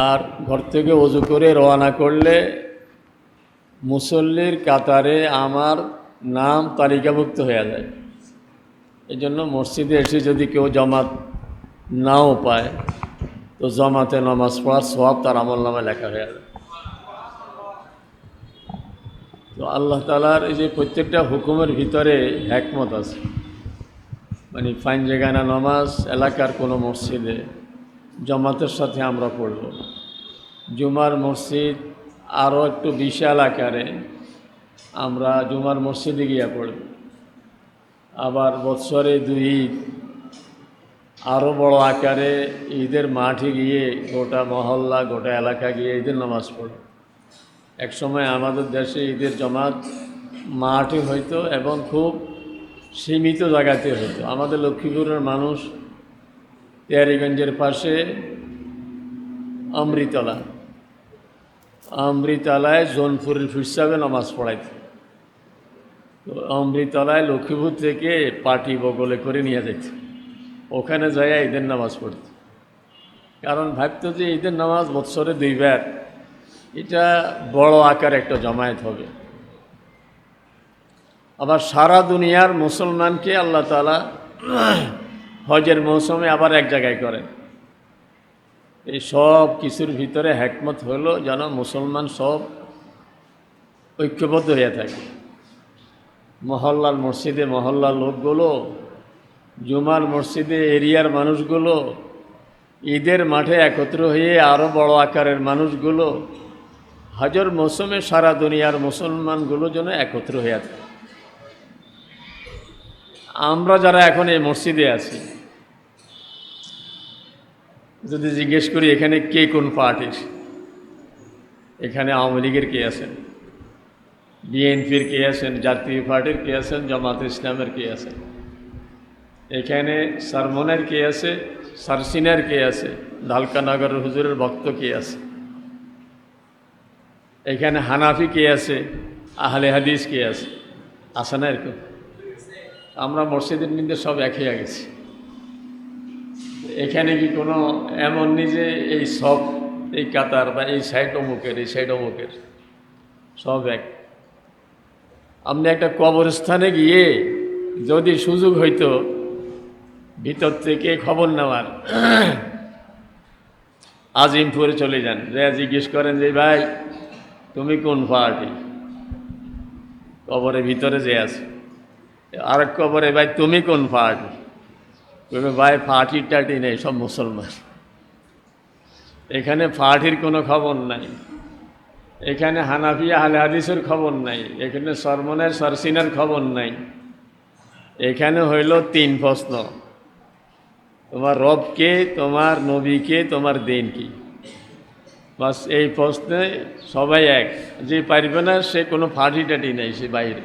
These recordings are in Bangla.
আর ঘর থেকে ওযু করে রওনা করলে মুসল্লির কাতারে আমার নাম তালিকাভুক্ত হয়ে যায়। এই জন্য মসজিদে এসে যদি কেউ জামাত নাও পায় তো জামাতে নামাজ পড়ার সওয়াব তার আমলনামায় লেখা হয়ে যায়। তো আল্লাহ তাআলার এই যে প্রত্যেকটা হুকুমের ভিতরে হিকমত আছে। মানে পাঞ্জেগানা নামাজ এলাকার কোনো মসজিদে জামাতের সাথে আমরা পড়ব, জুমার মসজিদ আরও একটু বিশাল আকারে আমরা জুমার মসজিদে গিয়ে পড়ব। আবার বৎসরে 2 ঈদ আরও বড় আকারে ঈদের মাঠে গিয়ে গোটা মহল্লা গোটা এলাকা গিয়ে ঈদের নামাজ পড়ব। এক সময় আমাদের দেশে ঈদের জামাত মাঠে হইতো এবং খুব সীমিত জায়গাতে হইতো। আমাদের লক্ষ্মীপুরের মানুষ তেয়ারিগঞ্জের পাশে অমৃতলায় জোনপুরের ফিরসাবে নামাজ পড়াইত। তো অমৃতলায় লক্ষ্মীপুর থেকে পার্টি বগলে করে নিয়ে যেত, ওখানে যায় ঈদের নামাজ পড়ত। কারণ ভাবতো যে ঈদের নামাজ বৎসরে 2 বার, এটা বড় আকার একটা জমায়েত হবে। আবার সারা দুনিয়ার মুসলমানকে আল্লাহ তাআলা হজের মৌসুমে আবার এক জায়গায় করেন। এই সব কিছুর ভিতরে হিকমত হলো যেন মুসলমান সব ঐক্যবদ্ধ হয়ে থাকে। মহল্লার মসজিদে মহল্লার লোকগুলো, জুমার মসজিদে এরিয়ার মানুষগুলো, ঈদের মাঠে একত্র হয়ে আরও বড় আকারের মানুষগুলো, হজের মৌসুমে সারা দুনিয়ার মুসলমানগুলো যেন একত্র হয়ে থাকে। আমরা যারা এখন এই মসজিদে আছি, যদি জিজ্ঞেস করি এখানে কে কোন পার্টির, এখানে আওয়ামী লীগের কে আছেন, বিএনপির কে আছেন, জাতীয় পার্টির কে আছেন, জামাত ইসলামের কে আছেন, এখানে সারমনের কে আছে, সারসিনার কে আছে, ঢালকানগর হুজুরের ভক্ত কে আছে, এখানে হানাফি কে আছে, আহলে হাদিস কে আছে, আছে না এরকম? আমরা মসজিদের মধ্যে সব এক হয়ে গেছি। এখানে কি কোনো এমন নেই যে এই সব এই কাতার বা এই সাইড অমুকের, এই সাইড অমুকের, সব এক। আপনি একটা কবরস্থানে গিয়ে যদি সুযোগ হইতো ভিতর থেকে খবর নেওয়ার, আজিমপুরে চলে যান, যে জিজ্ঞেস করেন যে ভাই তুমি কোন পার্টি, কবরের ভিতরে যে আছে। আরেক কবরে ভাই তুমি কোন পার্টি, বলবে ভাই পার্টি টার্টি নেই, সব মুসলমান। এখানে পার্টির কোনো খবর নাই, এখানে হানাফি আহলে হাদিসের খবর নাই, এখানে সরমনের সরসিনার খবর নাই। এখানে হইল 3 প্রশ্ন, তোমার রব কে, তোমার নবী কে, তোমার দিন কি। বাস এই প্রশ্নে সবাই এক। যে পারবে না সে কোনো পার্টি টাটি নেই, সে বাইরে।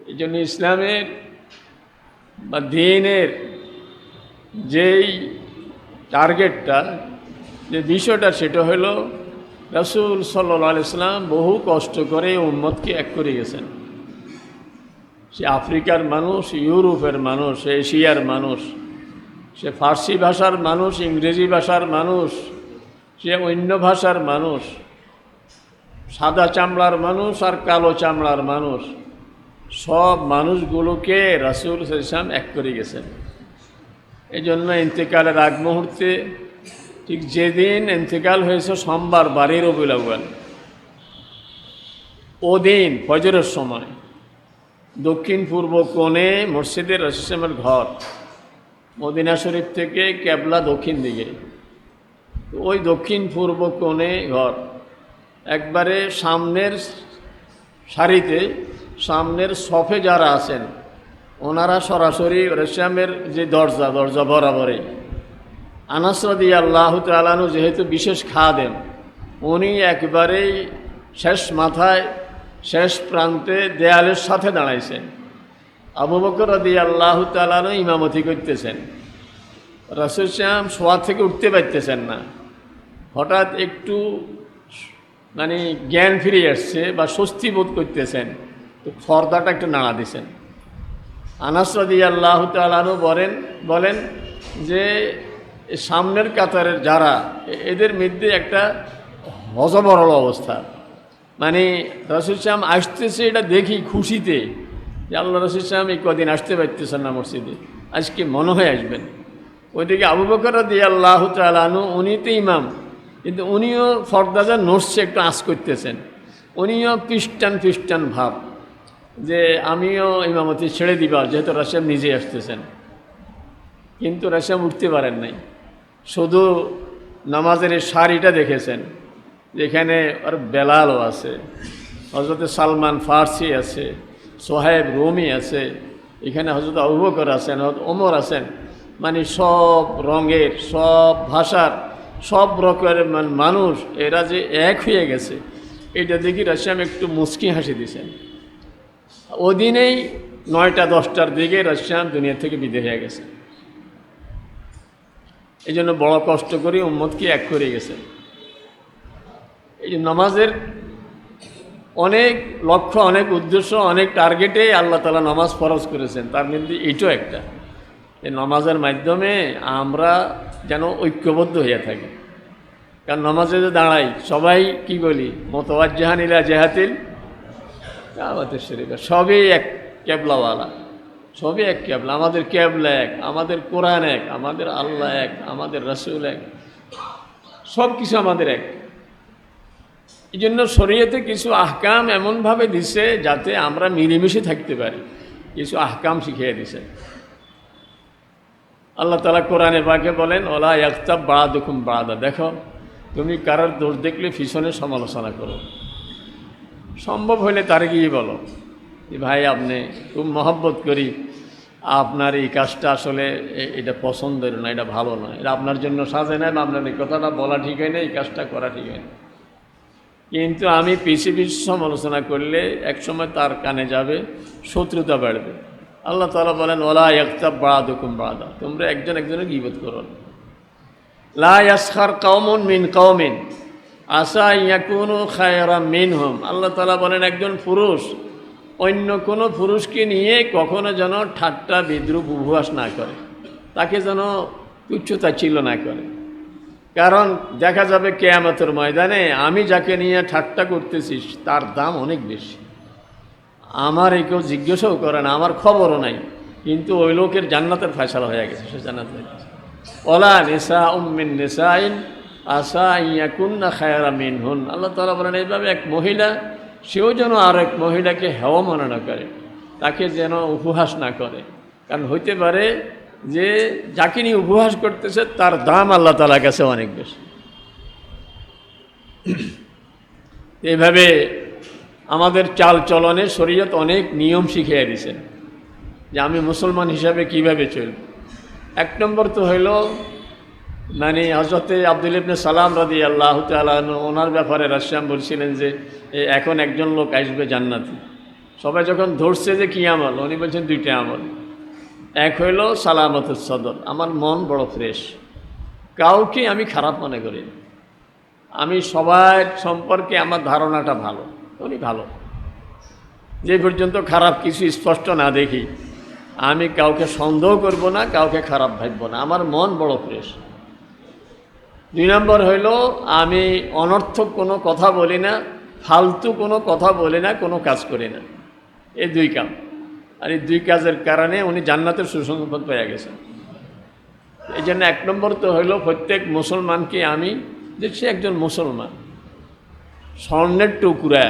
এই জন্য ইসলামের বা দ্বীনের যেই টার্গেটটা, যে বিষয়টা, সেটা হলো রাসূল সাল্লাল্লাহু আলাইহি ওয়াসাল্লাম বহু কষ্ট করে উম্মতকে এক করে গেছেন। সে আফ্রিকার মানুষ, ইউরোপের মানুষ, এশিয়ার মানুষ, সে ফার্সি ভাষার মানুষ, ইংরেজি ভাষার মানুষ, সে অন্য ভাষার মানুষ, সাদা চামড়ার মানুষ আর কালো চামড়ার মানুষ, সব মানুষগুলোকে রাসূল সাল্লাল্লাহু আলাইহি ওয়াসাল্লাম এক করে গেছেন। এই জন্য ইন্তেকালের আগ মুহূর্তে, ঠিক যেদিন ইন্তেকাল হয়েছে সোমবার 12 রবিউল আউয়াল, ওদিন ফজরের সময় দক্ষিণ পূর্ব কোণে মসজিদে রাসূল সাল্লাল্লাহু আলাইহি ওয়াসাল্লামের ঘর, মদিনা শরীফ থেকে কেবলা দক্ষিণ দিকে, ওই দক্ষিণ পূর্ব কোণে ঘর, একবারে সামনের সারিতে, সামনের সফে যারা আছেন ওনারা সরাসরি রাসূলের যে দরজা বরাবরই। আনাস রাদিয়াল্লাহু তাআলা আনহু যেহেতু বিশেষ খাদেম, উনি একবারেই শেষ মাথায়, শেষ প্রান্তে দেয়ালের সাথে দাঁড়াইছেন। আবু বকর রাদিয়াল্লাহু তাআলা আনহু ইমামতি করতেছেন। রাসূল সাল্লাল্লাহু আলাইহি শোয়া থেকে উঠতে পারতেছেন না, হঠাৎ একটু মানে জ্ঞান ফিরে আসছে বা স্বস্তি বোধ করতেছেন, তো পর্দাটা একটু নাড়া দিছেন। আনাস রাদিয়াল্লাহু তাআলা আনহু বলেন যে এই সামনের কাতারের যারা এদের মধ্যে একটা হজবরল অবস্থা, মানে রাসূল সাল্লাল্লাহু আসতেছে এটা দেখি খুশিতে যে আল্লাহ রাসূল সাল্লাল্লাহু এই কদিন আসতে পারতেছেন না মসজিদে, আজকে মনে হয় আসবেন। ওইদিকে আবু বকর রাদিয়াল্লাহু তাআলা আনহু উনি তো ইমাম, কিন্তু উনিও ফরদাজা নড়ছে, একটু আঁচ করতেছেন, উনিও খ্রিস্টান ভাব যে আমিও ইমামতি ছেড়ে দিবা, যেহেতু রাসূল নিজে আসতেছেন। কিন্তু রাসূল উঠতে পারেন নাই, শুধু নামাজের শাড়িটা দেখেছেন, যেখানে আর বেলালও আছে, হযরত সালমান ফার্সি আছে, সোহাইব রুমি আছে, এখানে হযরত আবু বকর আছেন, হযরত ওমর আছেন, মানে সব রঙের, সব ভাষার, সব রকমের মানুষ, এরা যে এক হয়ে গেছে এটা দেখি রাসূল একটু মুচকি হাসি দিয়েছেন। ওদিনেই 9টা-10টার দিকে রাসূল দুনিয়া থেকে বিদায় হয়ে গেছে। এই জন্য বড় কষ্ট করে উম্মতকে এক করে গেছে। এই যে নামাজের অনেক লক্ষ্য, অনেক উদ্দেশ্য, অনেক টার্গেটে আল্লাহ তাআলা নামাজ ফরজ করেছেন, তার মধ্যে এইটাও একটা। এই নামাজের মাধ্যমে আমরা যেন ঐক্যবদ্ধ হয়ে থাকি। কারণ নামাজে যে দাঁড়াই সবাই কি বলি, মুতাওয়াজ্জিহান ইলা জিহাতিল কাবাতিশ শরীফা, সবই এক কেবলাওয়ালা, সবই এক কেবলা। আমাদের কেবলা এক, আমাদের কোরআন এক, আমাদের আল্লাহ এক, আমাদের রাসূল এক, সব কিছু আমাদের এক। এই জন্য শরীয়তে কিছু আহকাম এমনভাবে দিছে যাতে আমরা মিলেমিশে থাকতে পারি, কিছু আহকাম শিখিয়ে দিছে। আল্লাহ তাআলা কোরআনে পাকে বলেন, ওলা ইয়াগতাব বা'দুকুম বা'দা, দেখো তুমি কারোর দোষ দেখলে পিছনে সমালোচনা করো, সম্ভব হলে তারে গিয়ে বলো যে ভাই আপনি খুব মহব্বত করি, আপনার এই কাজটা আসলে এটা পছন্দের না, এটা ভালো না, এটা আপনার জন্য সাজে না, আপনার এই কথাটা বলা ঠিক হয় না, এই কাজটা করা ঠিক হয় না। কিন্তু আমি পিছিয়ে সমালোচনা করলে একসময় তার কানে যাবে, শত্রুতা বাড়বে। আল্লাহ তাআলা বলেন, ওয়ালা ইয়াগতাব বা'দুকুম বা'দা, তোমরা একজন একজনের গীবত করো না। লা ইয়াসখার কওমুন মিন কওমিন আসা ইয়াকুনু খায়রাম মিনহুম, আল্লাহ তাআলা বলেন একজন পুরুষ অন্য কোনো পুরুষকে নিয়ে কখনো যেন ঠাট্টা বিদ্রুপ উপহাস না করে, তাকে যেন তুচ্ছ-তাচ্ছিল্য না করে। কারণ দেখা যাবে কিয়ামতের ময়দানে আমি যাকে নিয়ে ঠাট্টা করতেছি তার দাম অনেক বেশি, আমার এই কেউ জিজ্ঞাসাও করে না, আমার খবরও নাই, কিন্তু ওই লোকের জান্নাতের ফয়সালা হয়ে গেছে, সে জান্নাত হয়ে গেছে। ওয়ালা নিসাউম মিন নিসাইন আসা ইয়াকুন্না খায়রাম মিনহুন, আল্লাহ তাআলা বলেন এইভাবে এক মহিলা, সেও যেন আর এক মহিলাকে হেওয়া মনে না করে, তাকে যেন উপহাস না করে। কারণ হইতে পারে যে যাকে নিয়ে উপহাস করতেছে তার দাম আল্লাহ তাআলার কাছে অনেক বেশি। এইভাবে আমাদের চাল চলনে শরীয়ত অনেক নিয়ম শিখিয়ে দিয়েছেন যে আমি মুসলমান হিসাবে কিভাবে চলব। এক নম্বর তো হইল, মানে হযরতে আব্দুল্লাহ ইবনে সালাম রাদিয়াল্লাহু তাআলা আনহু, ওনার ব্যাপারে রাসূল বলছিলেন যে এখন একজন লোক আসবে জান্নাতি। সবাই যখন ধরছে যে কী আমল, উনি বলছেন দুইটা আমল। এক হইল সালামতুস সদর, আমার মন বড় ফ্রেশ, কাউকে আমি খারাপ মনে করি না, আমি সবার সম্পর্কে আমার ধারণাটা ভালো, উনি ভালো, যে পর্যন্ত খারাপ কিছু স্পষ্ট না দেখি আমি কাউকে সন্দেহ করব না, কাউকে খারাপ ভাবব না, আমার মন বড় ফ্রেশ। দুই নম্বর হইল আমি অনর্থক কোনো কথা বলি না, ফালতু কোনো কথা বলি না, কোনো কাজ করি না। এই দুই কাম, আর এই দুই কাজের কারণে উনি জান্নাতের সুসংবাদ পেয়ে গেছেন। এই জন্য এক নম্বর তো হইল প্রত্যেক মুসলমানকে আমি দেখছি একজন মুসলমান স্বর্ণের টুকরা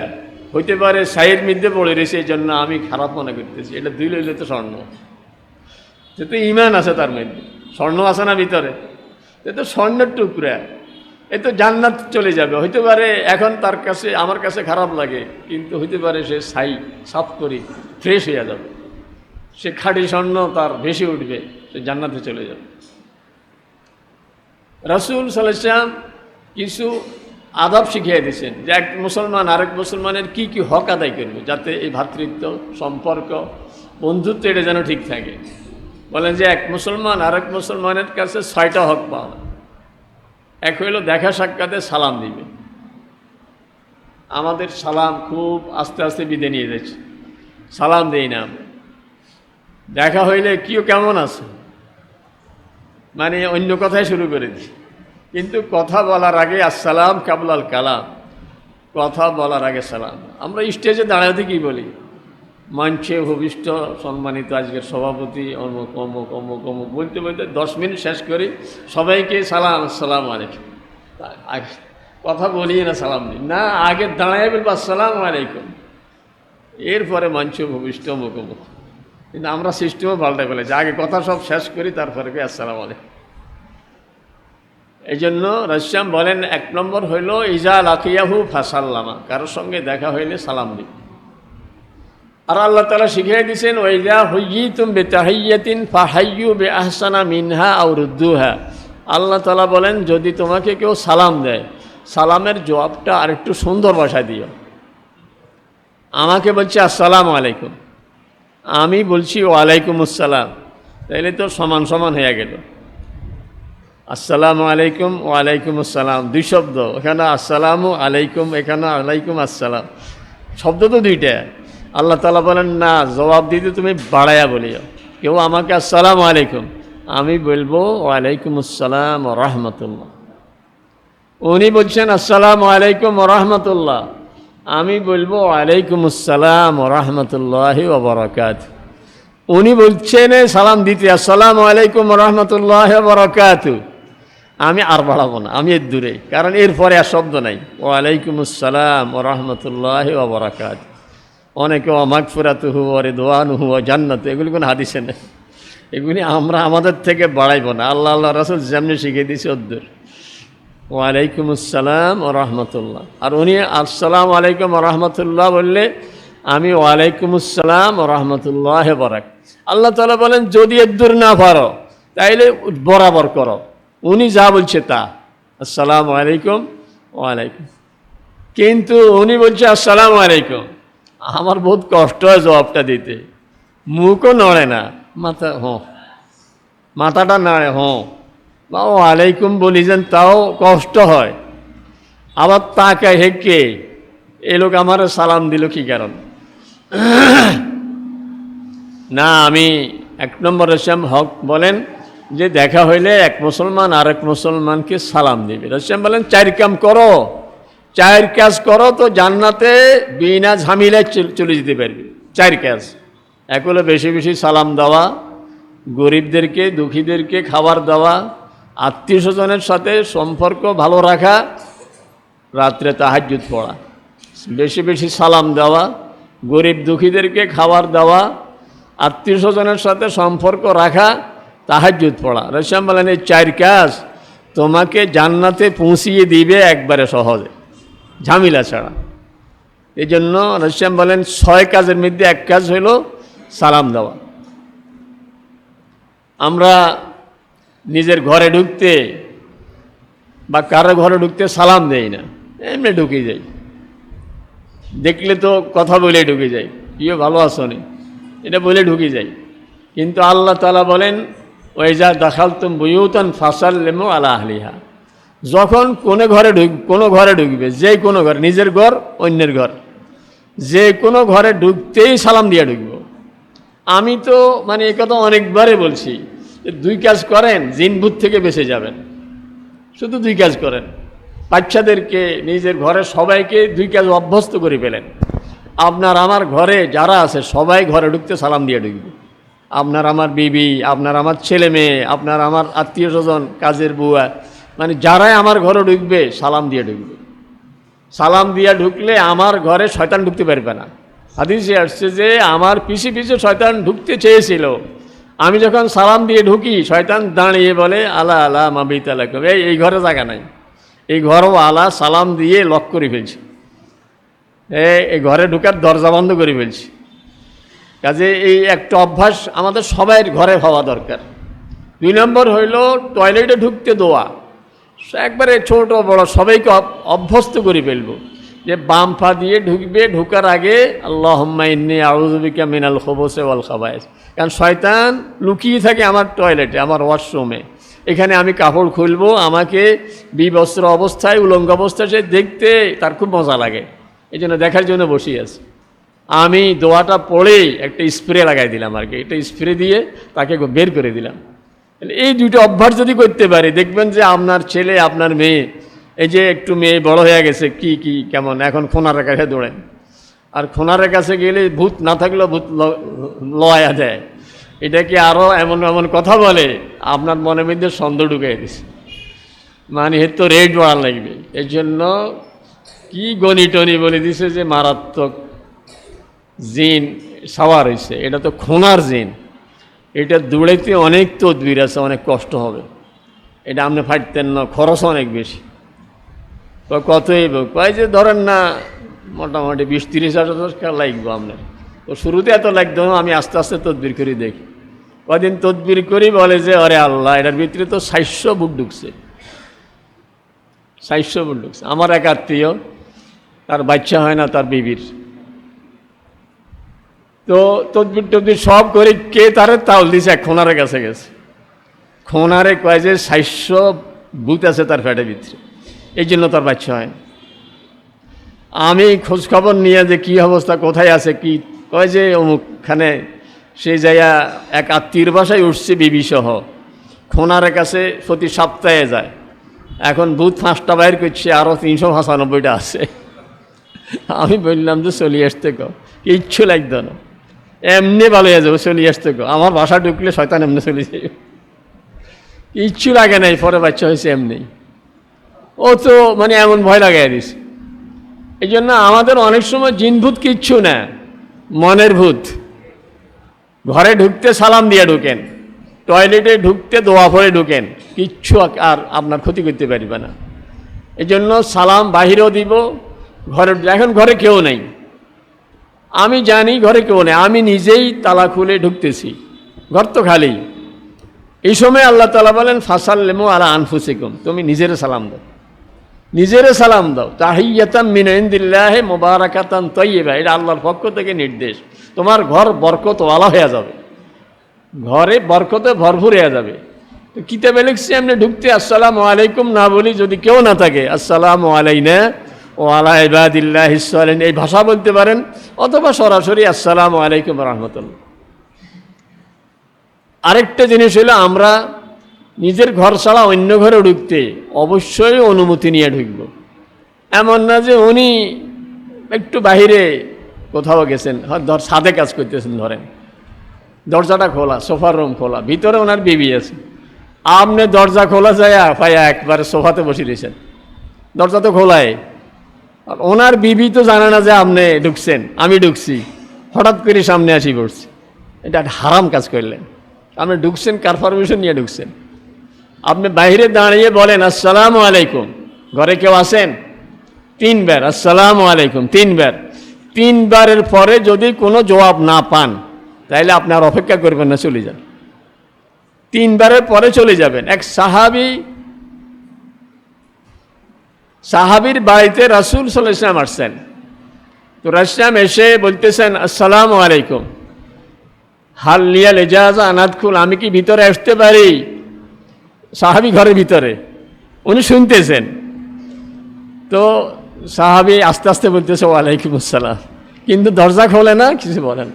হইতে পারে সাইয়ের মধ্যে পড়ে রয়েছে, এই জন্য আমি খারাপ মনে করতেছি, এটা দুই লইলে তো স্বর্ণ, সে তো ইমান আছে তার মধ্যে, স্বর্ণ আছে না ভিতরে, এ তো স্বর্ণের টুকরা, এ তো জান্নাত চলে যাবে। হইতে পারে এখন তার কাছে আমার কাছে খারাপ লাগে, কিন্তু হইতে পারে সে সাফ করি ফ্রেশ হয়ে যাবে, সে খাঁটি স্বর্ণ তার ভেসে উঠবে, সে জান্নাতে চলে যাবে। রাসূল সাল্লাল্লাহু আলাইহি ওয়াসাল্লাম কিছু আদব শিখিয়ে দিয়েছেন যে এক মুসলমান আরেক মুসলমানের কি কি হক আদায় করবে, যাতে এই ভ্রাতৃত্ব সম্পর্ক বন্ধুত্ব এটা যেন ঠিক থাকে। বলেন যে এক মুসলমান আরেক মুসলমানের কাছে 6টা হক পাওয়া। এক হইল দেখা সাক্ষাতে সালাম দিবে, আমাদের সালাম খুব আস্তে আস্তে বিদায় নিয়ে যাচ্ছে, সালাম দেই না আমরা। দেখা হইলে কেউ কেমন আছে, মানে অন্য কথাই শুরু করে দিই। কিন্তু কথা বলার আগে আসসালাম কাবলাল কালাম, কথা বলার আগে সালাম। আমরা স্টেজে দাঁড়াতে কি বলি, মঞ্চে ভবিষ্ঠ সম্মানিত আজকের সভাপতি অমুক অমুক অমুক অমুক বলতে বলতে 10 মিনিট শেষ করি, সবাইকে সালাম আসসালামু আলাইকুম। কথা বলি না, সালাম দিই না, আগে দাঁড়ায় বলবো আসসালামু আলাইকুম, এরপরে মঞ্চ ভবিষ্ঠ অমুক অমুক। কিন্তু আমরা সিস্টেমও পাল্টে ফেলেছি, আগে কথা সব শেষ করি তারপরে আসসালামু আলাইকুম। এই জন্য রাসূল বলেন 1 নম্বর হইল ইজা লাকিয়াহু ফাসাল্লামা, কারোর সঙ্গে দেখা হইলে সালাম দিই। আর আল্লাহ তাআলা শিখিয়ে দিয়েছেন ওয়াইজা হুয়্যিতুম বিতাহিয়্যাতিন ফাহাইয়্যু বিআহসানা মিনহা আও রুদ্দুহা। আল্লাহ তাআলা বলেন যদি তোমাকে কেউ সালাম দেয়, সালামের জবাবটা আরেকটু সুন্দর ভাষায় দিও। আমাকে বলছে আসসালামু আলাইকুম, আমি বলছি ওয়ালাইকুম আসসালাম, তাইলে তো সমান সমান হয়ে গেল। আসসালামু আলাইকুম ওয়ালাইকুম আসসালাম, 2 শব্দ, এখানে আসসালামু আলাইকুম, এখানে আলাইকুম আসসালাম, শব্দ তো 2টা। আল্লাহ তাআলা বলেন না, জবাব দিতে তুমি বাড়াইয়া বলিও। কেউ আমাকে আসসালামু আলাইকুম, আমি বলবো ওয়ালাইকুম আসসালাম ওয়া রাহমাতুল্লাহ। উনি বলছেন আসসালামু আলাইকুম ওয়া রাহমাতুল্লাহ, আমি বলবো ওয়ালাইকুম আসসালাম ওয়া রাহমাতুল্লাহি ওয়া বারাকাতুহু। উনি বলছেন সালাম দিতে আসসালামু আলাইকুম ওয়া রাহমাতুল্লাহি ওয়া বারাকাতুহু, আমি আর বাড়াবো না, আমি এর দূরে, কারণ এরপরে আর শব্দ নাই। ওয়ালাইকুম আসসালাম ওয়া রাহমাতুল্লাহি ওয়া বারাকাতুহু। অনেকে মাগফিরাতুহু ওয়া রিদওয়ানুহু ওয়া জান্নাতু, এগুলি কোনো হাদিসে নেই, এগুলি আমরা আমাদের থেকে বাড়াইব না। আল্লাহ রাসূল যেমনি শিখিয়ে দিয়েছে ওদ্দুর। ওয়ালাইকুম আসসালাম ওয়া রাহমাতুল্লাহ। আর উনি আসসালামু আলাইকুম ওয়া রাহমাতুল্লাহ বললে আমি ওয়ালাইকুম আসসালাম ওয়া রাহমাতুল্লাহি ওয়া বারাকাতুহু। আল্লাহ তাআলা বলেন যদি এদ্দুর না পারো তাইলে বরাবর করো, উনি যা বলছে তা, আসসালামু আলাইকুম ওয়ালাইকুম। কিন্তু উনি বলছে আসসালামু আলাইকুম, আমার বহুত কষ্ট হয় জবাবটা দিতে, মুখও নড়ে না, মাথাটা নাড়ে বা ওয়ালাইকুম বলি যেন তাও কষ্ট হয়। আবার তাকায় হেঁকে এ লোক আমার সালাম দিল কি কারণ। না, আমি 1 নম্বর রাসূল হক বলেন যে দেখা হইলে এক মুসলমান আরেক মুসলমানকে সালাম দিবে। রাসূল বলেন 4 কাম করো, 4 কাজ করো তো জান্নাতে বিনা ঝামেলায় চলে যেতে পারবে। 4 কাজ, এক হলো বেশি বেশি সালাম দেওয়া, গরিবদেরকে দুঃখীদেরকে খাবার দেওয়া, আত্মীয় স্বজনের সাথে সম্পর্ক ভালো রাখা, রাত্রে তাহাজ্জুদ পড়া। বেশি বেশি সালাম দেওয়া, গরিব দুঃখীদেরকে খাবার দেওয়া, আত্মীয় স্বজনের সাথে সম্পর্ক রাখা, তাহাজ্জুদ পড়া। রাসূল বলেন এই 4 কাজ তোমাকে জান্নাতে পৌঁছিয়ে দিবে একবারে সহজে, ঝামেলা ছাড়া। এই জন্য রাসূল বলেন 6 কাজের মধ্যে 1 কাজ হইল সালাম দেওয়া। আমরা নিজের ঘরে ঢুকতে বা কারো ঘরে ঢুকতে সালাম দেই না, এমনি ঢুকে যাই, দেখলে তো কথা বলে ঢুকে যাই, প্রিয় ভালো আছো নি, এটা বলে ঢুকে যাই। কিন্তু আল্লাহ তাআলা বলেন ওয়াইজা দাখালতুম বুয়ুতান ফাসাল্লিমু আলা আহলিহা, যখন কোনো ঘরে ঢুকবে, যে কোনো ঘর, নিজের ঘর অন্যের ঘর, যে কোনো ঘরে ঢুকতেই সালাম দিয়ে ঢুকবো। আমি তো মানে এই কথা অনেকবারে বলছি যে 2 কাজ করেন জিন ভূত থেকে বেঁচে যাবেন, শুধু 2 কাজ করেন। বাচ্চাদেরকে, নিজের ঘরের সবাইকে 2 কাজ অভ্যস্ত করে ফেলেন। আপনার আমার ঘরে যারা আছে সবাই ঘরে ঢুকতে সালাম দিয়ে ঢুকবে। আপনার আমার বিবি, আপনার আমার ছেলে মেয়ে, আপনার আমার আত্মীয় স্বজন, কাজের বুয়া, মানে যারাই আমার ঘরে ঢুকবে সালাম দিয়ে ঢুকবে। সালাম দিয়ে ঢুকলে আমার ঘরে শয়তান ঢুকতে পারবে না। হাদিসে আসছে যে আমার পিছে পিছে শয়তান ঢুকতে চেয়েছিল, আমি যখন সালাম দিয়ে ঢুকি শয়তান দাঁড়িয়ে বলে আলা আলা মাবিত আলাইকুম, এই ঘরে জায়গা নাই, এই ঘরও আলা সালাম দিয়ে লক করে ফেলছি, এই ঘরে ঢুকার দরজা বন্ধ করে ফেলছি। কাজে এই একটা অভ্যাস আমাদের সবাই ঘরে হওয়া দরকার। 2 নম্বর হইল টয়লেটে ঢুকতে দোয়া, একবারে ছোট বড় সবাইকে অভ্যস্ত করে ফেলবো যে বাম পা দিয়ে ঢুকবে, ঢুকার আগে আল্লাহুম্মা ইন্নী আউযু বিকা মিনাল খুবুসি ওয়াল খাবায়েস। কারণ শয়তান লুকিয়ে থাকে আমার টয়লেটে, আমার ওয়াশরুমে, এখানে আমি কাপড় খুলবো, আমাকে বিবস্ত্র অবস্থায় উলঙ্গ অবস্থায় সে দেখতে তার খুব মজা লাগে, এই জন্য দেখার জন্য বসে আছে। আমি দোয়াটা পড়েই একটা স্প্রে লাগাই দিলাম আর কি, একটা স্প্রে দিয়ে তাকে বের করে দিলাম। এই দুটো অভ্যাস যদি করতে পারি, দেখবেন যে আপনার ছেলে আপনার মেয়ে, এই যে একটু মেয়ে বড় হয়ে গেছে, কি কেমন এখন খোনারের কাছে দৌড়েন, আর খোনারের কাছে গেলে ভূত না থাকলেও ভূত লয়া দেয়। এটা কি আরও এমন এমন কথা বলে, আপনার মনের মধ্যে সন্দেহ ঢুকিয়ে দিছে, মানে এর তো রেট বাড়ার লাগবে। এই জন্য কি গণিটনি বলে দিছে যে মারাত্মক জিন সাওয়ার হয়েছে, এটা তো খোনার জিন, এটা দৌড়াইতে অনেক তদবির আছে, অনেক কষ্ট হবে, এটা আপনি ফাটতেন না, খরচ অনেক বেশি। কতই কয় যে ধরেন না মোটামুটি 20-30 হাজার টাকা লাগবে আপনার। তো শুরুতে এত লাগতো না, আমি আস্তে আস্তে তদবির করি দেখি। কদিন তদবির করি, বলে যে আরে আল্লাহ, এটার ভিতরে তো 600 বুট ঢুকছে, 600 বুট ঢুকছে। আমার এক আত্মীয়, তার বাচ্চা হয় না, তার বিবির। তো তদবির সব করে কে তারে তাল দিছে, এক খোনারের কাছে গেছে। খোনারে কয় যে 600 ভূত আছে তার পেটের ভিতরে, এই জন্য তার বাচ্চা হয়। আমি খোঁজখবর নিয়ে যে কী অবস্থা, কোথায় আছে কি, কয় যে অমুকখানে, সেই জায়গা এক আত্মীয়র বাসায় উঠছে বিবি সহ, খোনারের কাছে প্রতি সপ্তাহে যায়। এখন ভূত 5টা বাইর করছে, আরও 395টা আছে। আমি বললাম যে চলিয়ে আসতে গো, কিচ্ছু লাগতো না, এমনি ভালো হয়ে যাবো, চলিয়ে আসতে গো। আমার বাসা ঢুকলে শয়তান এমনি চলে যাবে, কিচ্ছু লাগে নাই, পরে বাচ্চা হয়েছে এমনি। ও তো মানে এমন ভয় লাগাই দিছে। এই জন্য আমাদের অনেক সময় জিন ভূত কিচ্ছু না, মনের ভূত। ঘরে ঢুকতে সালাম দিয়ে ঢুকেন, টয়লেটে ঢুকতে দোয়া পড়ে ঢুকেন, কিচ্ছু আর আপনার ক্ষতি করতে পারবে না। এই জন্য সালাম বাহিরেও দিব, ঘরে, এখন ঘরে কেউ নেই, আমি জানি ঘরে কেউ নেই, আমি নিজেই তালা খুলে ঢুকতেছি, ঘর তো খালি। এই সময় আল্লাহ তাআলা বলেন ফাসাল্লিমু আলা আনফুসিকুম, তুমি নিজেরে সালাম দাও, নিজেরে সালাম দাও। তাহিয়াতাম মিন ইনদিল্লাহি মুবারাকাতান তাইয়্যিবা, এটা আল্লাহর পক্ষ থেকে নির্দেশ। তোমার ঘর বরকতওয়ালা হয়ে যাবে, ঘরে বরকতে ভরপুর হয়ে যাবে। তো কিতাবে লিখছে এমনি ঢুকতে আসসালামু আলাইকুম না বলি, যদি কেউ না থাকে আসসালামু আলাইনা ও আলা ইবাদিল্লাহিস সালিহিন এই ভাষা বলতে পারেন, অথবা সরাসরি আসসালামু আলাইকুম রাহমাতুল্লাহ। আরেকটা জিনিস হলো, আমরা নিজের ঘর ছাড়া অন্য ঘরে ঢুকতে অবশ্যই অনুমতি নিয়ে ঢুকব। এমন না যে উনি একটু বাহিরে কোথাও গেছেন, ধর ছাদে কাজ করতেছেন, ধরেন দরজাটা খোলা, সোফার রুম খোলা, ভিতরে ওনার বিবি আছে, আপনি দরজা খোলা যায় পাইয়া একবারে সোফাতে বসে দিয়েছেন, দরজা তো খোলাই, আর ওনার বিবি তো জানে না যে আপনি ঢুকছেন, আমি ঢুকছি, হঠাৎ করে সামনে আসি পড়ছি, এটা হারাম কাজ করলেন। আপনি ঢুকছেন কার পারমিশন নিয়ে ঢুকছেন? আপনি বাইরে দাঁড়িয়ে বলেন আসসালামু আলাইকুম, ঘরে কেউ আছেন? 3 বার আসসালামু আলাইকুম, 3 বার। 3 বারের পরে যদি কোনো জবাব না পান, তাইলে আপনি আর অপেক্ষা করবেন না, চলে যান। 3 বারের পরে চলে যাবেন। এক সাহাবীর বাড়িতে রাসূল সাল্লাল্লাহু আলাইহি ওয়াসাল্লাম আসছেন। তো রাসূল এসে বলতেছেন আসসালামু আলাইকুম, হাল লিয়াল ইজাজা আনাদখুল, আমি কি ভিতরে আসতে পারি? সাহাবী ঘরের ভিতরে, উনি শুনতেছেন। তো সাহাবী আস্তে আস্তে বলতেছে ওয়ালাইকুম আসসালাম, কিন্তু দরজা খোলে না, কিছু বলেন।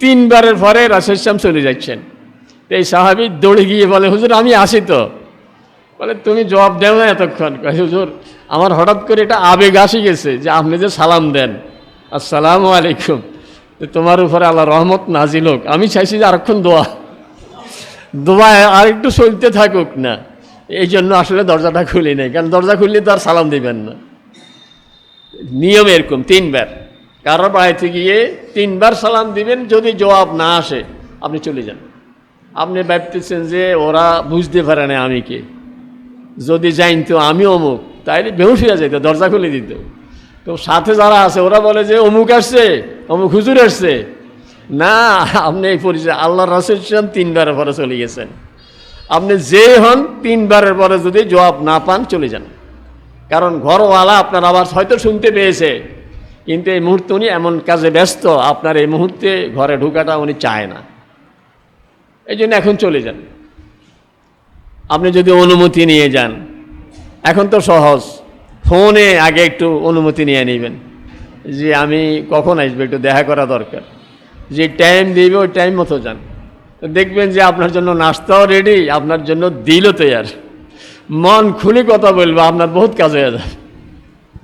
3 বারের পরে রাসূল সাল্লাল্লাহু চলে যাচ্ছেন। তো এই সাহাবী দৌড়ে গিয়ে বলে হুজুর আমি আসি তো। বলে তুমি জবাব দেও না এতক্ষণ। হুজুর আমার হঠাৎ করে এটা আবেগ আসি গেছে যে আপনি যে সালাম দেন আসসালামু আলাইকুম, তোমার উপরে আল্লাহ রহমত নাজিল হোক, আমি চাইছি যে আরেকক্ষণ দোয়া আরেকটু চলতে থাকুক না, এই জন্য আসলে দরজাটা খুলি নাই, কারণ দরজা খুললে তো আর সালাম দিবেন না। নিয়ম এরকম 3 বার, কারো বাড়িতে গিয়ে 3 বার সালাম দিবেন, যদি জবাব না আসে আপনি চলে যান। আপনি ভাবতেছেন যে ওরা বুঝতে পারে না আমি কে, যদি জানতো আমি অমুক, তাইলে বেহুশ হয়ে যেত, দরজা খুলে দিত। তো সাথে যারা আছে ওরা বলে যে অমুক আসছে, অমুক হুজুর আসছে, না আপনি এই পরিচয় আল্লাহ রাসূল 3 বারের পরে চলে গেছেন। আপনি যে হন 3 বারের পরে যদি জবাব না পান চলে যান, কারণ ঘরওয়ালা আপনার আওয়াজ হয়তো শুনতে পেয়েছে, কিন্তু এই মুহূর্তে উনি এমন কাজে ব্যস্ত, আপনার এই মুহূর্তে ঘরে ঢোকাটা উনি চায় না, এই জন্য এখন চলে যান। আপনি যদি অনুমতি নিয়ে যান, এখন তো সহজ, ফোনে আগে একটু অনুমতি নিয়ে নেবেন যে আমি কখন আসবো, একটু দেখা করা দরকার, যে টাইম দিবে ওই টাইম মতো যান। দেখবেন যে আপনার জন্য নাস্তাও রেডি, আপনার জন্য দিলও তৈয়ার। মন খুলে কথা বলবো, আপনার বহুত কাজ হয়ে যাবে,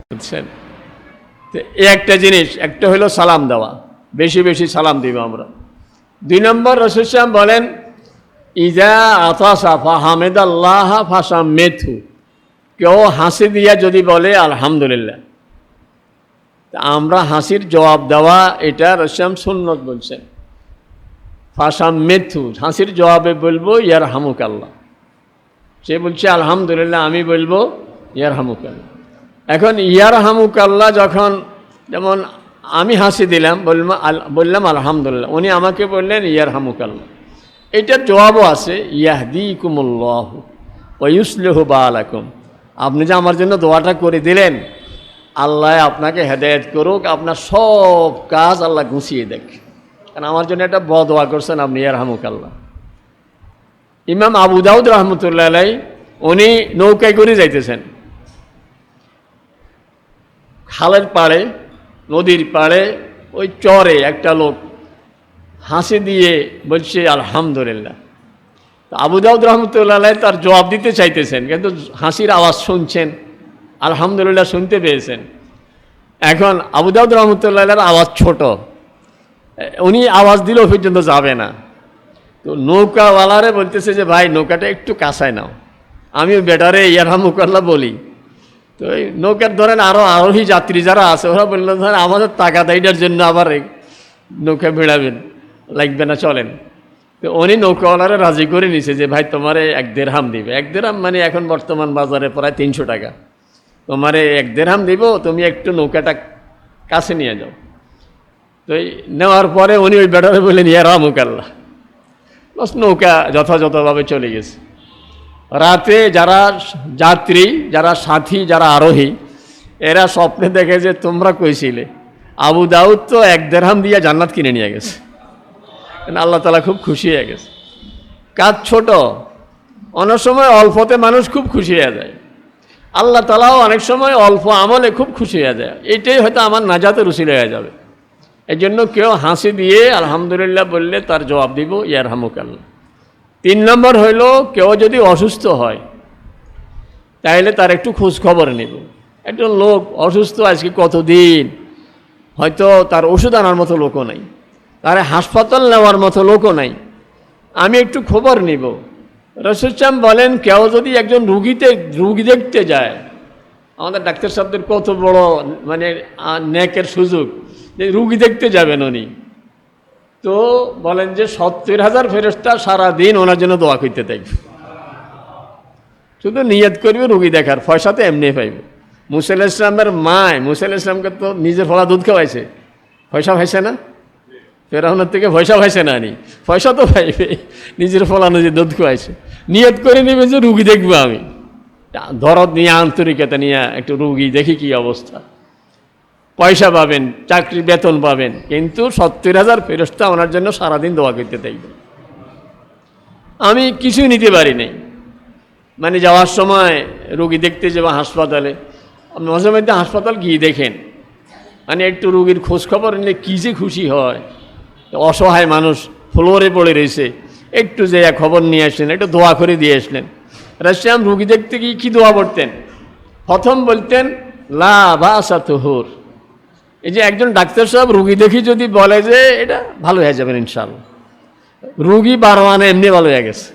বুঝছেন? তো এই একটা জিনিস, একটা হলো সালাম দেওয়া, বেশি বেশি সালাম দিব আমরা। 2 নম্বর রাসূল সাল্লাল্লাহু আলাইহি ওয়াসাল্লাম বলেন, ইজা আতাসা ফাহামিদাল্লাহ ফাসাম্মিতহু, কেউ হাসি দিয়া যদি বলে আলহামদুলিল্লাহ, তা আমরা হাসির জবাব দেওয়া এটা রাসূল সুন্নত বলছেন। ফাসাম্মিতহু, হাসির জবাবে বলবো ইয়ারহামুকাল্লাহ। সে বলছে আলহামদুলিল্লাহ, আমি বলবো ইয়ারহামুকাল্লাহ। এখন ইয়ারহামুকাল্লাহ যখন, যেমন আমি হাসি দিলাম, বললাম আলহামদুলিল্লাহ, উনি আমাকে বললেন ইয়ারহামুকাল্লাহ, এটার জবাবও আছে ইয়াহদিকুমুল্লাহু ওয়া ইউসলিহু বালাকুম। আপনি যে আমার জন্য দোয়াটা করে দিলেন, আল্লাহ আপনাকে হেদায়েত করুক, আপনার সব কাজ আল্লাহ গুছিয়ে দেখ। কারণ আমার জন্য একটা বদোয়া করছেন আপনি, ইয়ারহামুকাল্লাহ। ইমাম আবু দাউদ রহমতুল্লাহ আলাইহি, উনি নৌকায় করে যাইতেছেন, খালের পাড়ে, নদীর পাড়ে, ওই চরে একটা লোক হাসি দিয়ে বলছে আলহামদুলিল্লাহ। তো আবু দাউদ রহমতুল্লাহ আলাইহি তার জবাব দিতে চাইতেছেন, কিন্তু হাসির আওয়াজ শুনছেন, আলহামদুলিল্লাহ শুনতে পেয়েছেন। এখন আবু দাউদ রহমতুল্লাহ আলাইহির আওয়াজ ছোট, উনি আওয়াজ দিলেও পর্যন্ত যাবে না। তো নৌকাওয়ালারে বলতেছে যে ভাই নৌকাটা একটু কাছায় নাও, আমিও বেটারে ইয়ারহামুকাল্লাহ বলি। তো এই নৌকার ধরেন আরও আরোহী যাত্রী যারা আছে, ওরা বললো ধরেন আমাদের টাকা দেয়টার জন্য আবার নৌকা ভিড়াবেন, লাগবে না, চলেন। তো উনি নৌকাওয়ালারে রাজি করে নিছে যে ভাই তোমারে 1 দিরহাম দিবে। 1 দিরহাম মানে এখন বর্তমান বাজারে প্রায় 300 টাকা। তোমারে 1 দিরহাম দিব, তুমি একটু নৌকাটা কাছে নিয়ে যাও। তো এই নেওয়ার পরে উনি ওই বেটারে বললেন ইয়ারহামুকাল্লাহ, বাস নৌকা যথাযথভাবে চলে গেছে। রাতে যারা যাত্রী, যারা সাথী, যারা আরোহী, এরা স্বপ্নে দেখে যে তোমরা কইছিলে আবু দাউদ তো 1 দিরহাম দিয়ে জান্নাত কিনে নিয়ে গেছে। আল্লাহ তাআলা খুব খুশি হয়ে গেছে। কাজ ছোট, অনেক সময় অল্পতে মানুষ খুব খুশি হয়ে যায়, আল্লাহ তাআলাও অনেক সময় অল্প আমলে খুব খুশি হয়ে যায়। এটাই হয়তো আমার নাজাতের উসিলা হয়ে যাবে। এই জন্য কেউ হাসি দিয়ে আলহামদুলিল্লাহ বললে তার জবাব দিব ইয়ারহামুকাল্লাহ। 3 নম্বর হইল, কেউ যদি অসুস্থ হয় তাহলে তার একটু খোঁজ খবর নেব। একটা লোক অসুস্থ আজকে কতদিন, হয়তো তার ওষুধ আনার মতো লোকও নাই, তার হাসপাতাল নেওয়ার মতো লোকও নাই, আমি একটু খবর নিব। রাসূল সাল্লাল্লাহু বলেন, কেউ যদি একজন রুগী দেখতে যায়, আমাদের ডাক্তার সাহেবদের কত বড় মানে নেকের সুযোগ যে রুগী দেখতে যাবেন উনি, তো বলেন যে 70,000 ফেরেশতা সারাদিন ওনার জন্য দোয়া করতে থাকবে। শুধু নিয়ত করবে রুগী দেখার, পয়সা তো এমনি পাইবে। মুসা আলাইহিস সালামের মায়, মুসা আলাইহিস সালামকে তো নিজের ফলা দুধ খাওয়াইছে, পয়সা পাইছে না? ফেরাউনের থেকে পয়সা পাইছে না, পয়সা তো পাইবে, নিজের ফলা নিজের দুধ খাওয়াইছে। নিয়ত করে নেবে যে রুগী দেখবো আমি, দরদ নিয়ে, আন্তরিকতা নিয়ে একটু রুগী দেখি কি অবস্থা, পয়সা পাবেন, চাকরি বেতন পাবেন, কিন্তু 70,000 ফেরেশতা ওনার জন্য সারাদিন দোয়া করতে থাকবে। আমি কিছুই নিতে পারি নাই, মানে যাওয়ার সময় রুগী দেখতে যাবো হাসপাতালে, মাঝে মধ্যে হাসপাতাল গিয়ে দেখেন, মানে একটু রুগীর খোঁজখবর নিলে কী যে খুশি হয়। অসহায় মানুষ ফ্লোরে পড়ে রয়েছে, একটু যে খবর নিয়ে আসলেন, একটু দোয়া করে দিয়ে আসলেন। রাসূল রুগী দেখতে গিয়ে কী দোয়া পড়তেন? প্রথম বলতেন লা বাসা তুহুর। এই যে একজন ডাক্তার সাহেব রুগী দেখি যদি বলে যে এটা ভালো হয়ে যাবেন ইনশাআল্লাহ, রুগী 12 আনা এমনি ভালো হয়ে গেছে,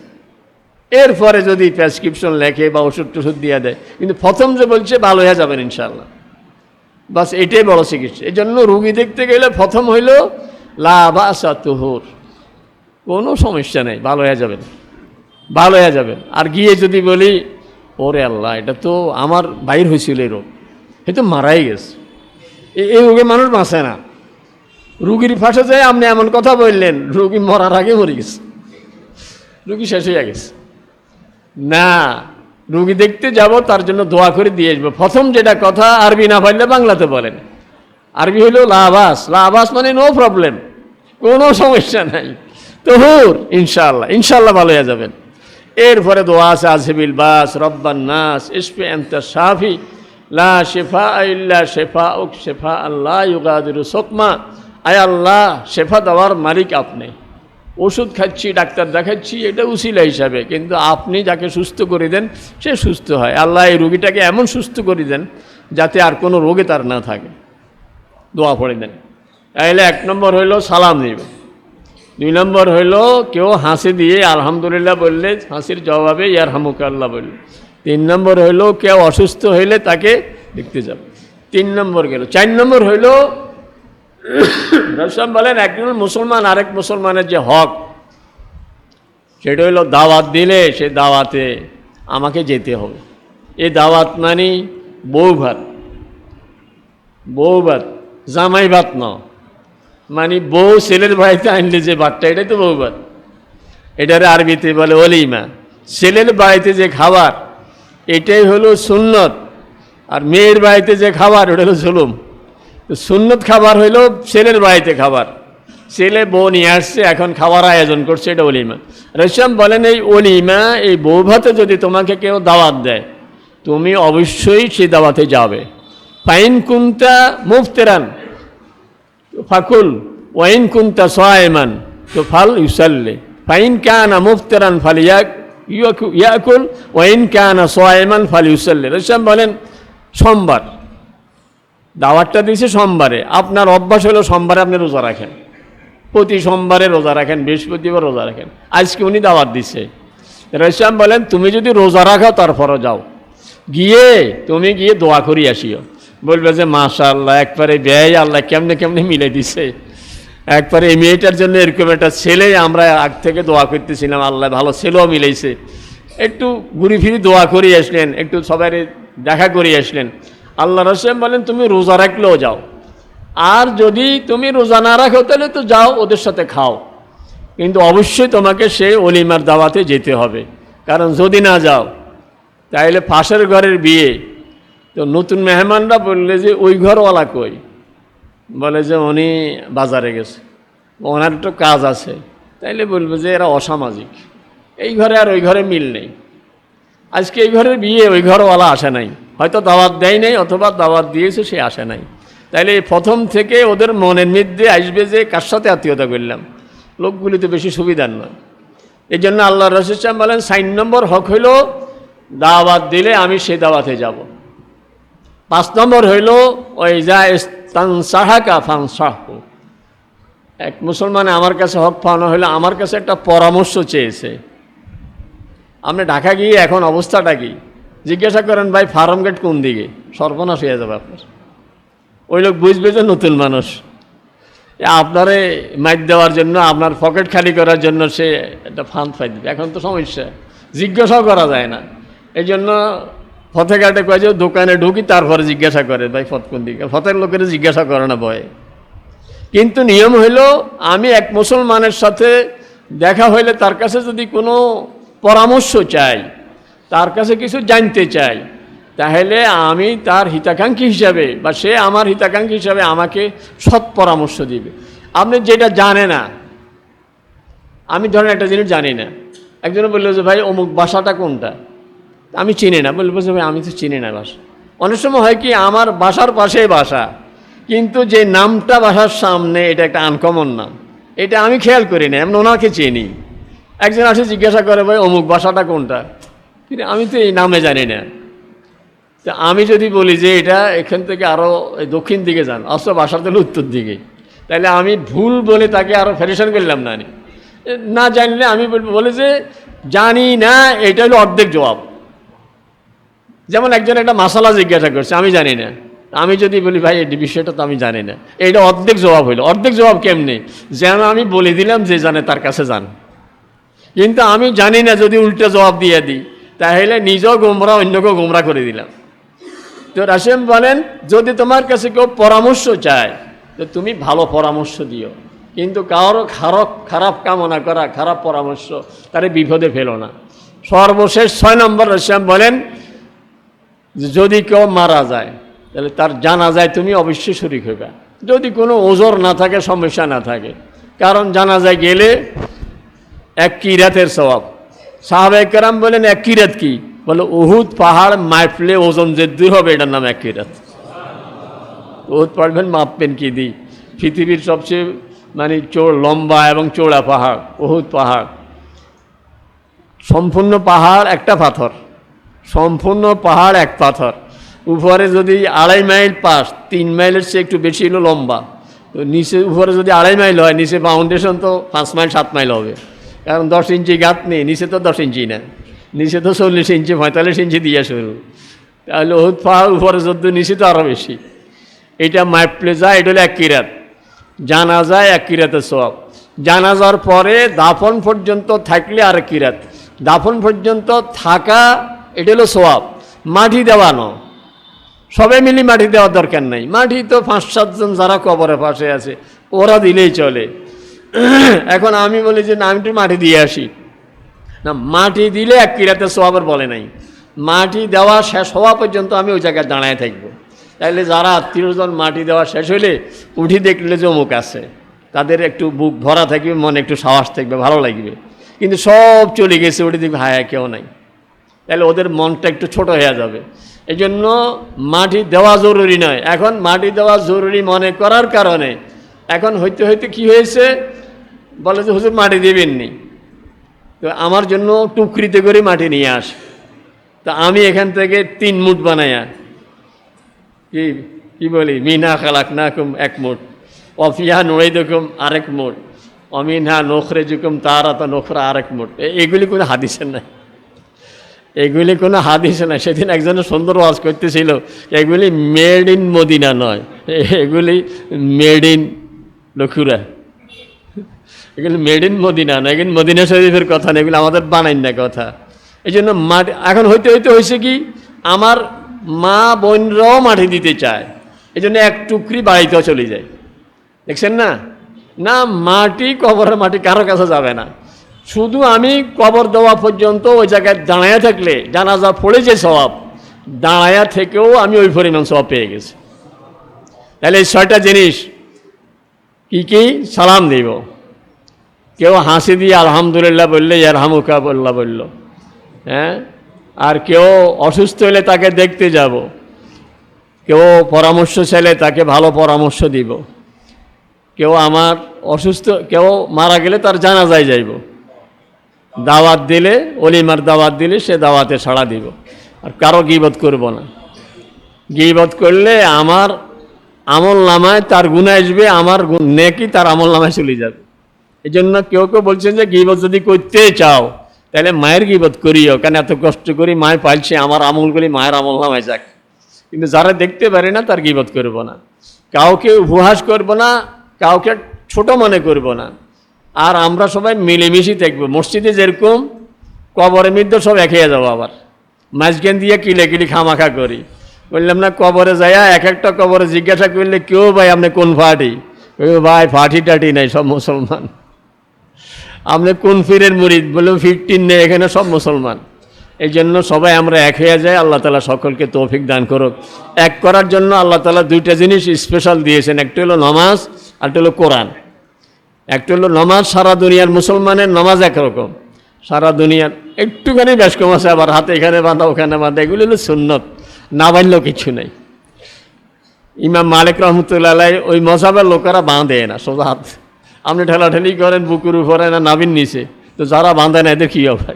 এরপরে যদি প্রেসক্রিপশন লেখে বা ওষুধ টষুধ দিয়ে দেয়, কিন্তু প্রথম যে বলছে ভালো হয়ে যাবেন ইনশাআল্লাহ, বাস এটাই বড় চিকিৎসা। এই জন্য রুগী দেখতে গেলে প্রথম হইল লা বাসা তুহুর, কোনো সমস্যা নেই, ভালো হয়ে যাবেন, ভালো হয়ে যাবেন। আর গিয়ে যদি বলি ওরে আল্লাহ, এটা তো আমার বাইর হয়েছিল এই রোগ, এ তো মারাই গেছে, এই রোগে মানুষ বাঁচে না। রুগীর ফাঁসে যায় আপনি এমন কথা বললেন, রুগী মরার আগে মরে গেছে, রুগী শেষ হয়ে গেছে। না, রুগী দেখতে যাব তার জন্য দোয়া করে দিয়ে আসবো। প্রথম যেটা কথা, আরবি না পারলে বাংলাতে বলেন। আরবি হইল লাবাস, লাবাস মানে নো প্রবলেম, কোনো সমস্যা নাই, তুহুর, ইনশাআল্লাহ, ইনশাআল্লাহ ভালো হয়ে যাবেন। এরপরে দোয়া আছে আজহিবিল বাস রব্বান নাস ইশফি আনতা শাফি লা শিফা ইল্লা শিফাউক শিফা আল্লাহ ইউগাদিরু সুকমা। আয় আল্লাহ, শেফা দেওয়ার মালিক আপনি, ওষুধ খাচ্ছি, ডাক্তার দেখাচ্ছি, এটা উসিলা হিসাবে, কিন্তু আপনি যাকে সুস্থ করে দেন সে সুস্থ হয়। আল্লাহ এই রোগীটাকে এমন সুস্থ করে দেন যাতে আর কোনো রোগে তার না থাকে, দোয়া পড়ে দেন। তাহলে 1 নম্বর হইল সালাম দিবে। 2 নম্বর হইল কেউ হাসি দিয়ে আলহামদুলিল্লাহ বললে হাসির জবাবে ইয়ারহামুকাল্লাহ বললে। 3 নম্বর হইল কেউ অসুস্থ হইলে তাকে দেখতে যাবে। 3 নম্বর গেল। 4 নম্বর হইল রাসূল বলেন একজন মুসলমান আরেক মুসলমানের যে হক, সেটা হইল দাওয়াত দিলে সে দাওয়াতে আমাকে যেতে হবে। এই দাওয়াত মানে বউ ভাত, জামাই ভাত ন, মানে বউ ছেলের বাড়িতে আনলে যে ভাতটা, এটাই তো বউ ভাত। এটার আরবিতে বলে ওলিমা। ছেলের বাড়িতে যে খাবার এটাই হলো সুন্নত, আর মেয়ের বাড়িতে যে খাবার ওটা হলো জুলুম। তো সুন্নত খাবার হইলো ছেলের বাড়িতে খাবার, ছেলে বউ নিয়ে আসছে, এখন খাবার আয়োজন করছে, এটা ওলিমা। রাসূল বলেন এই ওলিমা, এই বউ ভাতে যদি তোমাকে কেউ দাওয়াত দেয় তুমি অবশ্যই সেই দাওয়াতে যাবে। ফাইন কুনতা মুফতিরান ফাকুল ওয়াইন কুনতা সায়মান তো ফাল ইউসাল্লি, ফাইন কানা মুফতিরান ফাল ইয়াকুল ওয়াইন কানা সায়মান ফাল ইউসাল্লি। রাসূল বলেন সোমবার দাওয়াতটা দিয়েছে, সোমবারে আপনার অভ্যাস হলো সোমবারে আপনি রোজা রাখেন, প্রতি সোমবারে রোজা রাখেন, বৃহস্পতিবার রোজা রাখেন। আজকে উনি দাওয়াত দিচ্ছে, রাসূল বলেন তুমি যদি রোজা রাখো তারপরও যাও, তুমি গিয়ে দোয়া করি আসিও। বলবে যে মাশাআল্লাহ, একবারে ব্যয় আল্লাহ কেমনে কেমনে মিলে দিছে, একবারে এই মেয়েটার জন্য এরকম একটা ছেলে আমরা আগ থেকে দোয়া করতেছিলাম, আল্লাহ ভালো ছেলেও মিলেছে। একটু ঘুরি ফিরি দোয়া করে আসলেন, একটু সবাই দেখা করে আসলেন। আল্লাহ রাসূল বলেন তুমি রোজা রাখলেও যাও, আর যদি তুমি রোজা না রাখো তাহলে তো যাও ওদের সাথে খাও, কিন্তু অবশ্যই তোমাকে সেই ওলিমার দাওয়াতে যেতে হবে। কারণ যদি না যাও তাহলে পাশের ঘরের বিয়ে, তো নতুন মেহমানরা বললে যে ওই ঘরওয়ালা কই, বলে যে উনি বাজারে গেছে, ওনার একটু কাজ আছে, তাইলে বলবে যে এরা অসামাজিক, এই ঘরে আর ওই ঘরে মিল নেই। আজকে এই ঘরের বিয়ে, ওই ঘরওয়ালা আসে নাই, হয়তো দাওয়াত দেয় নাই অথবা দাওয়াত দিয়েছে সে আসে নাই। তাইলে প্রথম থেকে ওদের মনের মধ্যে আসবে যে কার সাথে আত্মীয়তা করলাম, লোকগুলি তো বেশি সুবিধার নয়। এই জন্য আল্লাহ রাসূল বলেন 4 নম্বর হক হইল দাওয়াত দিলে আমি সেই দাওয়াতে যাব। 5 নম্বর হইল ওই যা ইস্তানসাহাকা ফানসাহু, এক মুসলমানে আমার কাছে হক পাওয়ানো হইলো আমার কাছে একটা পরামর্শ চেয়েছে। আপনি ঢাকা গিয়ে এখন অবস্থাটা কি জিজ্ঞাসা করেন, ভাই ফার্ম গেট কোন দিকে, সর্বনাশ হয়ে যাবে আপনার। ওই লোক বুঝবে যে নতুন মানুষ, আপনারে মাইক দেওয়ার জন্য, আপনার পকেট খালি করার জন্য সে একটা ফান্ড পাই দিবে। এখন তো সমস্যা, জিজ্ঞাসাও করা যায় না। এই জন্য ফতে ঘাটে কয়ে যে দোকানে ঢুকি তারপরে জিজ্ঞাসা করে ভাই ফত কোন দিকে, ফতের লোকের জিজ্ঞাসা করে না ভয়ে। কিন্তু নিয়ম হইল আমি এক মুসলমানের সাথে দেখা হইলে তার কাছে যদি কোনো পরামর্শ চাই, তার কাছে কিছু জানতে চাই, তাহলে আমি তার হিতাকাঙ্ক্ষী হিসাবে বা সে আমার হিতাকাঙ্ক্ষী হিসাবে আমাকে সৎ পরামর্শ দিবে। আপনি যেটা জানে না, আমি ধরেন একটা জিনিস জানি না, একজনে বললো যে ভাই অমুক বাসাটা কোনটা, আমি চিনি না, বলবো যে ভাই আমি তো চিনি না বাসা। অনেক সময় হয় কি আমার বাসার পাশে বাসা, কিন্তু যে নামটা বাসার সামনে এটা একটা আনকমন নাম, এটা আমি খেয়াল করি না, এমন ওনাকে চিনি। একজন আসে জিজ্ঞাসা করে ভাই অমুক বাসাটা কোনটা, কিন্তু আমি তো এই নামে জানি না। তা আমি যদি বলি যে এটা এখান থেকে আরও দক্ষিণ দিকে যান, অথচ বাসার তাহলে উত্তর দিকে, তাহলে আমি ভুল বলে তাকে আরও ফেরিশান করলাম না। না জানলে আমি বলি যে জানি না, এটা হলো অর্ধেক জবাব। যেমন একজন একটা মাসালা জিজ্ঞাসা করছে, আমি জানি না, আমি যদি বলি ভাই এই বিষয়টা তো আমি জানি না, এইটা অর্ধেক জবাব হইল। অর্ধেক জবাব কেমনি, যেন আমি বলে দিলাম যে জানে তার কাছে যান, কিন্তু আমি জানি না যদি উল্টা জবাব দিয়ে দিই তাহলে নিজেও গোমরা অন্যকেও গোমরা করে দিলাম। তো রাসূল বলেন যদি তোমার কাছে কেউ পরামর্শ চায় তো তুমি ভালো পরামর্শ দিও, কিন্তু কারো খারাপ কামনা করা, খারাপ পরামর্শ তারে বিপদে ফেলো না। সর্বশেষ 6 নম্বর রাসূল বলেন যদি কেউ মারা যায় তাহলে তার জানাজায় তুমি অবশ্যই শরীক হইবা, যদি কোনো ওজর না থাকে, সমস্যা না থাকে। কারণ জানাজায় গেলে 1 কিরাতের সওয়াব। সাহাবায়ে কেরাম বলেন 1 কিরাত কি? বলে উহুদ পাহাড় মাপলে ওজন যে দূর হবে এটার নাম 1 কিরাত। উহুদ পারবেন মাপবেন কি দি? পৃথিবীর সবচেয়ে মানে লম্বা এবং চৌড়া পাহাড়, উহুদ পাহাড়। সম্পূর্ণ পাহাড় একটা পাথর, সম্পূর্ণ পাহাড় এক পাথর। উপরে যদি 2.5 মাইল পাশ, 3 মাইলের চেয়ে একটু বেশি হলো লম্বা, তো নিচে উপরে যদি 2.5 মাইল হয়, নিচে ফাউন্ডেশন তো 5 মাইল 7 মাইল হবে, কারণ 10 ইঞ্চি গাঁত নেই, নিচে তো 10 ইঞ্চি না, নিচে তো 40 ইঞ্চি 45 ইঞ্চি দিয়ে শুরু। তাহলে উহুদ পাহাড় উপরে যত, নিচে তো আরও বেশি। এটা মাপলে যায়, এটা হলো 1 কিরাত। জানাজায় 1 কিরাতের সওয়াব। জানাজার পরে দাফন পর্যন্ত থাকলে আর 1 কিরাত। দাফন পর্যন্ত থাকা এটা হলো সওয়াব। মাটি দেওয়ানো, সবাই মিলে মাটি দেওয়ার দরকার নাই। মাটি তো 5-7 জন যারা কবরের পাশে আছে ওরা দিলেই চলে। এখন আমি বলি যে না, আমি একটু মাটি দিয়ে আসি, না, মাটি দিলে 1 কিরাতের সওয়াবের বলে নাই। মাটি দেওয়া শেষ হওয়া পর্যন্ত আমি ওই জায়গায় দাঁড়ায় থাকবো। তাইলে যারা 30 জন মাটি দেওয়া শেষ হইলে উঠি দেখলে যে অমুক আছে, তাদের একটু বুক ভরা থাকবে, মনে একটু সাহস থাকবে, ভালো লাগবে। কিন্তু সব চলে গেছে, উঠে দেখবে হায় কেউ নাই, তাহলে ওদের মনটা একটু ছোট হয়ে যাবে। এই জন্য মাটি দেওয়া জরুরি নয়। এখন মাটি দেওয়া জরুরি মনে করার কারণে এখন হইতে হইতে কি হয়েছে, বলে যে হুজুর মাটি দেবেননি, তো আমার জন্য টুকরিতে করে মাটি নিয়ে আস। তা আমি এখান থেকে 3 মুঠ বানাইয়া কি বলি, মিনা খালাকনাকুম 1 মুঠ, অফিয়া নুইদুকুম 1 মুঠ, অমিনহা নখরেজুকুম তারাতা নখরা 1 মুঠ। এগুলি কোনো হাদিসে নাই, এগুলি কোনো হাদিসে নাই। সেদিন একজনের সুন্দর ওয়াজ করতেছিল, এগুলি মেড ইন মদিনা নয়, এগুলি মেড ইন লখুরা, এগুলি মেড ইন মদিনা নয়, এগুলি মদিনা শরীফের কথা না, এগুলি আমাদের বানাইন না কথা। এই জন্য মাটি এখন হইতে হইতে হয়েছে কি, আমার মা বোনরাও মাটি দিতে চায়, এই জন্য 1 টুকরি বাড়িতেও চলে যায়। দেখছেন না, না মাটি, কবরের মাটি কারো কাছে যাবে না। শুধু আমি কবর দেওয়া পর্যন্ত ওই জায়গায় দাঁড়ায়া থাকলে, জানাজা পড়ে যে সওয়াব, দাঁড়ায়া থেকেও আমি ওই পরিমাণ সওয়াব পেয়ে গেছি। তাহলে এই 6টা জিনিস কি কি? সালাম দিব, কেউ হাসি দিয়ে আলহামদুলিল্লাহ বললে ইয়ারহামুকা বল্লা বলল, হ্যাঁ। আর কেউ অসুস্থ হলে তাকে দেখতে যাব, কেউ পরামর্শ চাইলে তাকে ভালো পরামর্শ দিব, কেউ আমার অসুস্থ, কেউ মারা গেলে তার জানাজায় যাইব, দাওয়াত দিলে, অলিমার দাওয়াত দিলে সে দাওয়াতে সাড়া দিব। আর কারো গীবত করব না। গীবত করলে আমার আমল নামায় তার গুনাহ আসবে, আমার নেকি তার আমল নামায় চলে যাবে। এই জন্য কেউ কেউ বলছেন যে গীবত যদি করতে চাও তাহলে মায়ের গীবত করিও, কেন এত কষ্ট করি মায় পাইছে, আমার আমলগুলি মায়ের আমল নামায় যাক। কিন্তু যারা দেখতে পারে না তার গীবত করব না, কাউকে উপহাস করব না, কাউকে ছোট মনে করব না। আর আমরা সবাই মিলেমিশে থাকবো। মসজিদে যেরকম, কবরের মধ্যে সব এক হয়ে যাবো, আবার মাঝখান দিয়ে কিলে খামাখা করি। বললাম না, কবরে যাইয়া এক একটা কবরে জিজ্ঞাসা করলে কেউ ভাই আপনি কোন পার্টি, ওই ভাই পার্টি টাটি নাই, সব মুসলমান। আপনি কোন ফিরের মুরিদ, বলে 15 নেই, এখানে সব মুসলমান। এই জন্য সবাই আমরা এক হয়ে যাই। আল্লাহ তালা সকলকে তৌফিক দান করুক। এক করার জন্য আল্লাহ তালা 2টা জিনিস স্পেশাল দিয়েছেন, একটা হলো নামাজ, আর একটা হলো কোরআন। একটা হলো নামাজ, সারা দুনিয়ার মুসলমানের নামাজ একরকম, সারা দুনিয়ার একটুখানি বেশ কম আছে, আবার হাতে এখানে বাঁধা ওখানে বাঁধা, এগুলো হলো সুন্নত, না বাঁধলেও কিছু নেই। ইমাম মালিক রহমতুল্লাহ আলাইহি ওই মযহাবের লোকেরা বাঁধে না সোজা হাত, আপনি ঠেলাঠেলি করেন বুকুর উপরে না নাবির নিচে, তো যারা বাঁধে না এদের কী হবে?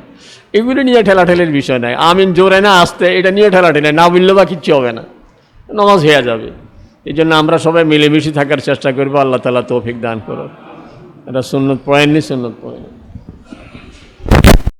এগুলি নিয়ে ঠেলাঠেলির বিষয় নাই। আমিন জোরে না আসতে, এটা নিয়ে ঠেলাঠেলি না বললেও বা কিচ্ছু হবে না, নামাজ হয়ে যাবে। এই জন্য আমরা সবাই মিলেমিশে থাকার চেষ্টা করবো। আল্লাহ তাআলা তৌফিক দান করুন। এটা সুন্নত পড়েননি, সুন্নত পড়েন।